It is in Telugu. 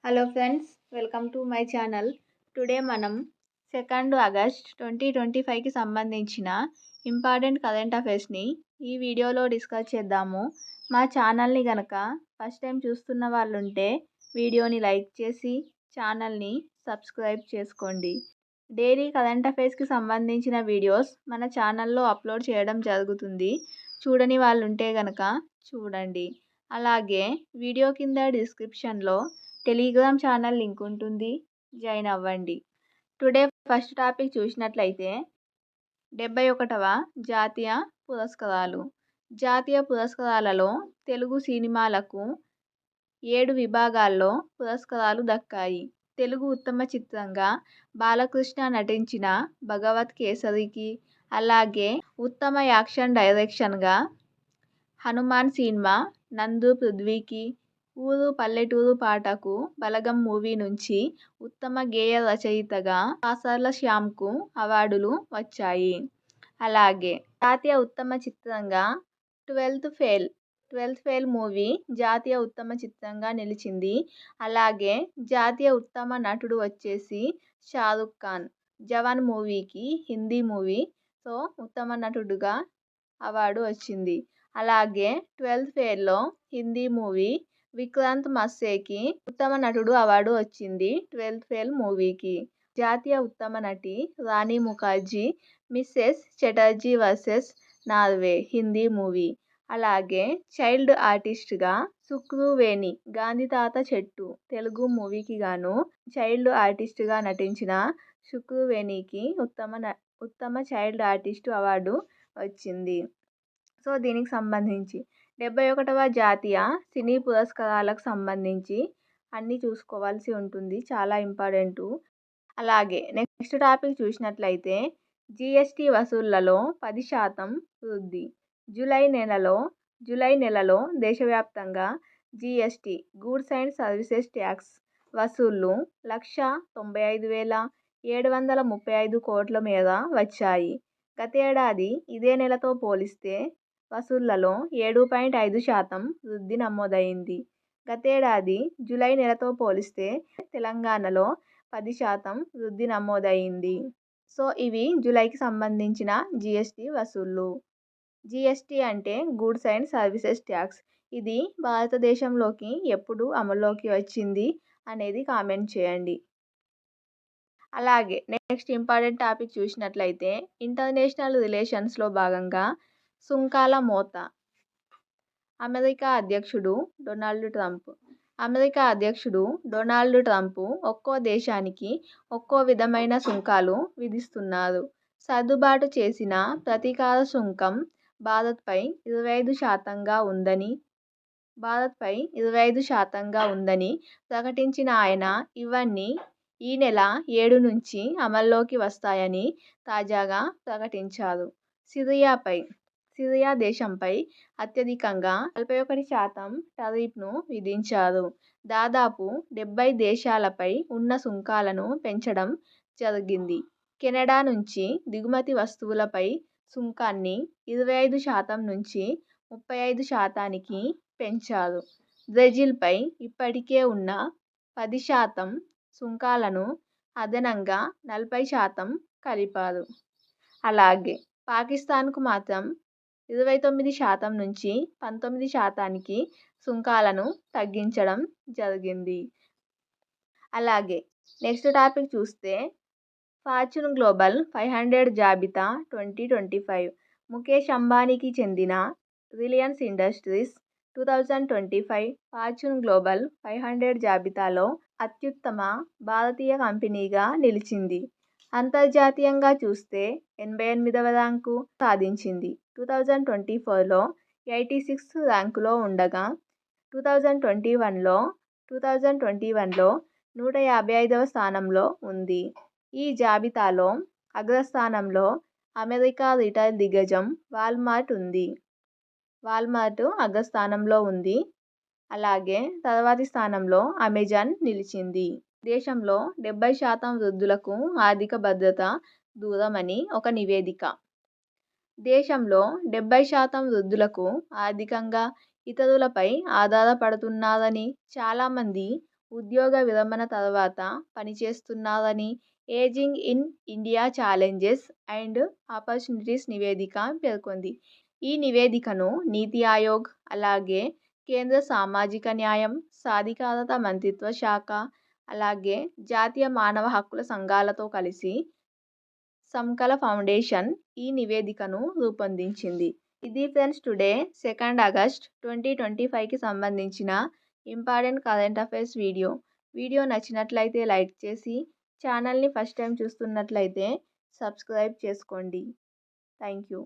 Hello friends, welcome to my channel. Today మనం 2 ఆగస్ట్ 2025కి సంబంధించిన ఇంపార్టెంట్ కరెంట్ అఫైర్స్ని ఈ వీడియోలో డిస్కస్ చేద్దాము. మా ఛానల్ని గనక ఫస్ట్ టైం చూస్తున్న వాళ్ళు ఉంటే వీడియోని లైక్ చేసి ఛానల్ని సబ్స్క్రైబ్ చేసుకోండి. డైలీ కరెంట్ అఫైర్స్కి సంబంధించిన వీడియోస్ మన ఛానల్లో అప్లోడ్ చేయడం జరుగుతుంది. చూడని వాళ్ళు ఉంటే గనక చూడండి. అలాగే వీడియో కింద డిస్క్రిప్షన్లో టెలిగ్రామ్ ఛానల్ లింక్ ఉంటుంది, జాయిన్ అవ్వండి. టుడే ఫస్ట్ టాపిక్ చూసినట్లయితే 71వ జాతీయ పురస్కారాలు. జాతీయ పురస్కారాలలో తెలుగు సినిమాలకు 7 విభాగాల్లో పురస్కారాలు దక్కాయి. తెలుగు ఉత్తమ చిత్రంగా బాలకృష్ణ నటించిన భగవత్ కేసరికి, అలాగే ఉత్తమ యాక్షన్ డైరెక్షన్గా హనుమాన్ సినిమా, నందు పృథ్వీకి, ఊరు పల్లెటూరు పాటకు బలగం మూవీ నుంచి ఉత్తమ గేయ రచయితగా కాసర్ల శ్యామ్కు అవార్డులు వచ్చాయి. అలాగే జాతీయ ఉత్తమ చిత్రంగా 12th ఫెయిల్ మూవీ జాతీయ ఉత్తమ చిత్రంగా నిలిచింది. అలాగే జాతీయ ఉత్తమ నటుడు వచ్చేసి షారుఖ్ ఖాన్. జవాన్ మూవీకి హిందీ మూవీతో ఉత్తమ నటుడుగా అవార్డు వచ్చింది. అలాగే 12th ఫెయిల్లో హిందీ మూవీ విక్రాంత్ మస్సేకి ఉత్తమ నటుడు అవార్డు వచ్చింది 12th ఫెయిల్ మూవీకి. జాతీయ ఉత్తమ నటి Rani Mukherjee Mrs Chatterjee versus Norway Hindi movie. అలాగే చైల్డ్ ఆర్టిస్ట్గా సుక్రువేణి గాంధీ తాత చెట్టు తెలుగు మూవీకి గాను చైల్డ్ ఆర్టిస్ట్గా నటించిన సుక్రువేణికి ఉత్తమ చైల్డ్ ఆర్టిస్ట్ అవార్డు వచ్చింది. సో దీనికి సంబంధించి 71వ జాతీయ సినీ పురస్కారాలకు సంబంధించి అన్నీ చూసుకోవాల్సి ఉంటుంది, చాలా ఇంపార్టెంటు. అలాగే నెక్స్ట్ టాపిక్ చూసినట్లయితే జిఎస్టీ వసూళ్లలో 10% వృద్ధి. జూలై నెలలో దేశవ్యాప్తంగా GST goods and services tax వసూళ్లు 1,95,735 కోట్ల మేర వచ్చాయి. గతేడాది ఇదే నెలతో పోలిస్తే వసూళ్లలో 7.5% వృద్ధి నమోదైంది. గతేడాది జూలై నెలతో పోలిస్తే తెలంగాణలో 10% వృద్ధి నమోదైంది. సో ఇవి జూలైకి సంబంధించిన జిఎస్టీ వసూళ్లు. జిఎస్టీ అంటే గూడ్స్ అండ్ సర్వీసెస్ ట్యాక్స్. ఇది భారతదేశంలోకి ఎప్పుడు అమల్లోకి వచ్చింది అనేది కామెంట్ చేయండి. అలాగే నెక్స్ట్ ఇంపార్టెంట్ టాపిక్ చూసినట్లయితే ఇంటర్నేషనల్ రిలేషన్స్లో భాగంగా సుంకాల మోత. అమెరికా అధ్యక్షుడు డొనాల్డ్ ట్రంప్ ఒక్కో దేశానికి ఒక్కో విధమైన సుంకాలు విధిస్తున్నారు. సర్దుబాటు చేసిన ప్రతీకార సుంకం భారత్పై 25%గా ఉందని ప్రకటించిన ఆయన ఇవన్నీ ఈ నెల 7 నుంచి అమల్లోకి వస్తాయని తాజాగా ప్రకటించారు. సిరియా దేశంపై అత్యధికంగా 41% టారిఫ్ను విధించారు. దాదాపు 70 దేశాలపై ఉన్న సుంకాలను పెంచడం జరిగింది. కెనడా నుంచి దిగుమతి వస్తువులపై సుంకాన్ని 25% నుంచి 35%కి పెంచారు. బ్రెజిల్పై ఇప్పటికే ఉన్న 10% సుంకాలను అదనంగా 40% కలిపారు. అలాగే పాకిస్తాన్కు మాత్రం 29% నుంచి 19%కి సుంకాలను తగ్గించడం జరిగింది. అలాగే నెక్స్ట్ టాపిక్ చూస్తే ఫార్చ్యూన్ గ్లోబల్ 500 జాబితా 2025. ముఖేష్ అంబానీకి చెందిన రిలయన్స్ ఇండస్ట్రీస్ 2025 ఫార్చ్యూన్ గ్లోబల్ 500 జాబితాలో అత్యుత్తమ భారతీయ కంపెనీగా నిలిచింది. అంతర్జాతీయంగా చూస్తే 88వ ర్యాంకు సాధించింది. 2024లో 86th ర్యాంకులో ఉండగా 2021లో 155వ స్థానంలో ఉంది. ఈ జాబితాలో అగ్రస్థానంలో అమెరికా రిటైల్ దిగ్గజం వాల్మార్ట్ అగ్రస్థానంలో ఉంది. అలాగే తర్వాతి స్థానంలో అమెజాన్ నిలిచింది. దేశంలో 70% వృద్ధులకు ఆర్థిక భద్రత దూరమని ఒక నివేదిక. దేశంలో 70% వృద్ధులకు ఆర్థికంగా ఇతరులపై ఆధారపడుతున్నారని చాలామంది ఉద్యోగ విరమణ తర్వాత పనిచేస్తున్నారని ageing in India challenges and opportunities నివేదిక పేర్కొంది. ఈ నివేదికను నీతి ఆయోగ్, అలాగే కేంద్ర సామాజిక న్యాయం, సాధికారత మంత్రిత్వ శాఖ, అలాగే జాతీయ మానవ హక్కుల సంఘాలతో కలిసి సంకల ఫౌండేషన్ ఈ నివేదికను రూపొందించింది. ఇది ఫ్రెండ్స్ టుడే 2 ఆగస్ట్ 2025కి సంబంధించిన important current affairs video. Video నచ్చినట్లయితే లైక్ చేసి ఛానల్ని ఫస్ట్ టైం చూస్తున్నట్లయితే సబ్స్క్రైబ్ చేసుకోండి. Thank you.